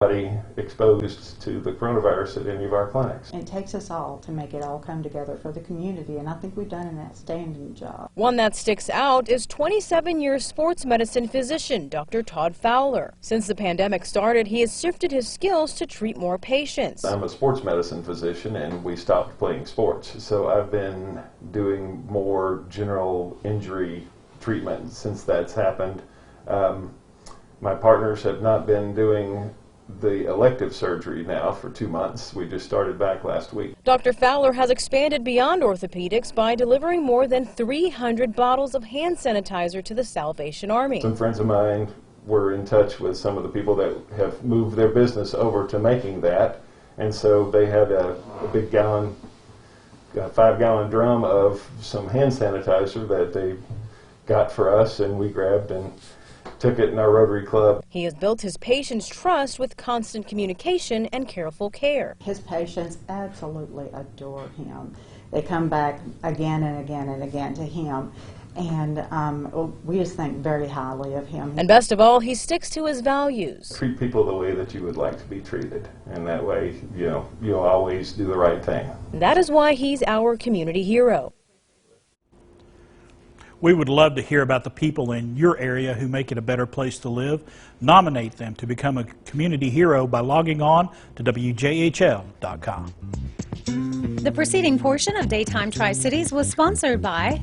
exposed to the coronavirus at any of our clinics. It takes us all to make it all come together for the community, and I think we've done an outstanding job. One that sticks out is 27-year sports medicine physician Dr. Todd Fowler. Since the pandemic started, he has shifted his skills to treat more patients. I'm a sports medicine physician, and we stopped playing sports, so I've been doing more general injury treatment since that's happened. My partners have not been doing the elective surgery now for 2 months. We just started back last week. Dr. Fowler has expanded beyond orthopedics by delivering more than 300 bottles of hand sanitizer to the Salvation Army. Some friends of mine were in touch with some of the people that have moved their business over to making that, and so they had a big gallon, 5-gallon drum of some hand sanitizer that they got for us, and we grabbed and took it in our Rotary Club. He has built his patients' trust with constant communication and careful care. His patients absolutely adore him. They come back again and again and again to him, and we just think very highly of him. And best of all, he sticks to his values. Treat people the way that you would like to be treated, and that way, you'll always do the right thing. That is why he's our community hero. We would love to hear about the people in your area who make it a better place to live. Nominate them to become a community hero by logging on to WJHL.com. The preceding portion of Daytime Tri-Cities was sponsored by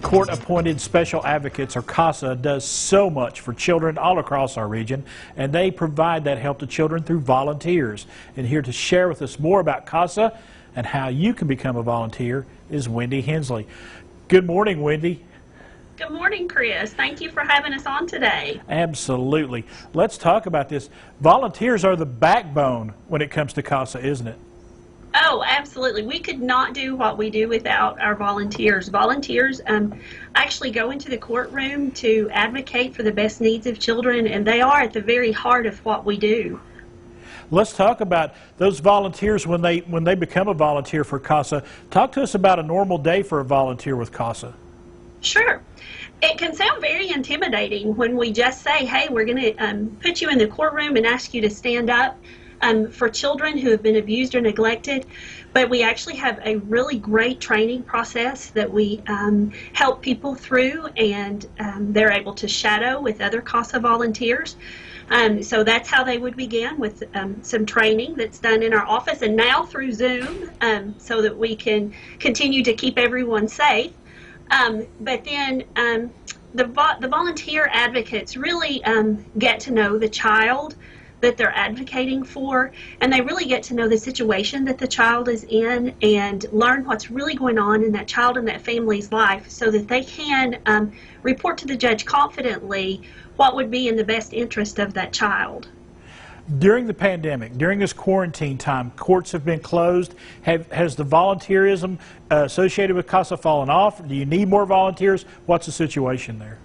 Court-appointed special advocates, or CASA, does so much for children all across our region, and they provide that help to children through volunteers. And here to share with us more about CASA and how you can become a volunteer is Wendy Hensley. Good morning, Wendy. Good morning, Chris. Thank you for having us on today. Absolutely. Let's talk about this. Volunteers are the backbone when it comes to CASA, isn't it? Oh, absolutely. We could not do what we do without our volunteers. Volunteers actually go into the courtroom to advocate for the best needs of children, and they are at the very heart of what we do. Let's talk about those volunteers when they become a volunteer for CASA. Talk to us about a normal day for a volunteer with CASA. Sure. It can sound very intimidating when we just say, hey, we're going to put you in the courtroom and ask you to stand up for children who have been abused or neglected. But we actually have a really great training process that we help people through, and they're able to shadow with other CASA volunteers. So that's how they would begin, with some training that's done in our office and now through Zoom, so that we can continue to keep everyone safe. But then the volunteer advocates really get to know the child that they're advocating for, and they really get to know the situation that the child is in and learn what's really going on in that child and that family's life, so that they can report to the judge confidently what would be in the best interest of that child. During the pandemic, during this quarantine time, courts have been closed. Has the volunteerism associated with CASA fallen off? Do you need more volunteers? What's the situation there?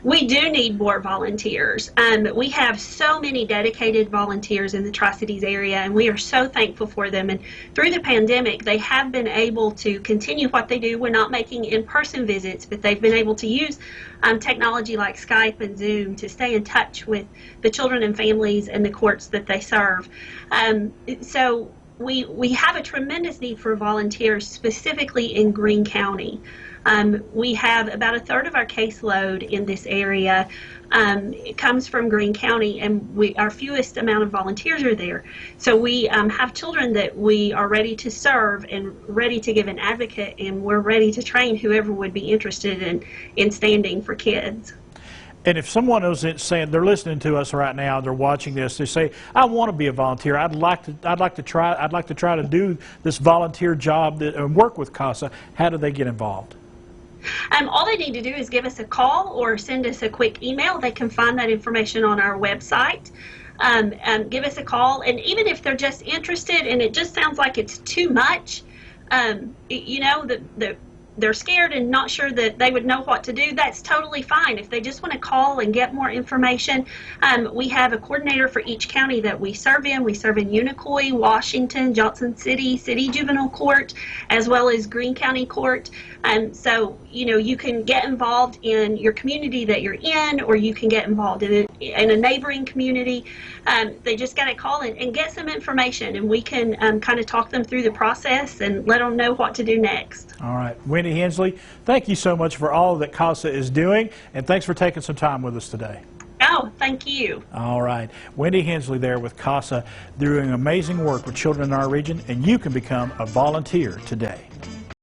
We do need more volunteers. We have so many dedicated volunteers in the Tri-Cities area, and we are so thankful for them. And through the pandemic, they have been able to continue what they do. We're not making in-person visits, but they've been able to use technology like Skype and Zoom to stay in touch with the children and families and the courts that they serve. So we have a tremendous need for volunteers, specifically in Greene County. We have about a third of our caseload in this area. It comes from Greene County, and our fewest amount of volunteers are there. So we have children that we are ready to serve and ready to give an advocate, and we're ready to train whoever would be interested in standing for kids. And if someone is saying, they're listening to us right now, they're watching this, they say, I want to be a volunteer. I'd like to try to do this volunteer job and work with CASA. How do they get involved? All they need to do is give us a call or send us a quick email. They can find that information on our website. Give us a call, and even if they're just interested and it just sounds like it's too much, you know, they're scared and not sure that they would know what to do, that's totally fine. If they just want to call and get more information, we have a coordinator for each county that we serve in. We serve in Unicoi, Washington, Johnson City, City Juvenile Court, as well as Greene County Court. So, you know, you can get involved in your community that you're in, or you can get involved in a neighboring community. They just got to call and get some information, and we can kind of talk them through the process and let them know what to do next. All right. Wendy Hensley, thank you so much for all that CASA is doing, and thanks for taking some time with us today. Oh, thank you. All right. Wendy Hensley there with CASA doing amazing work with children in our region, and you can become a volunteer today.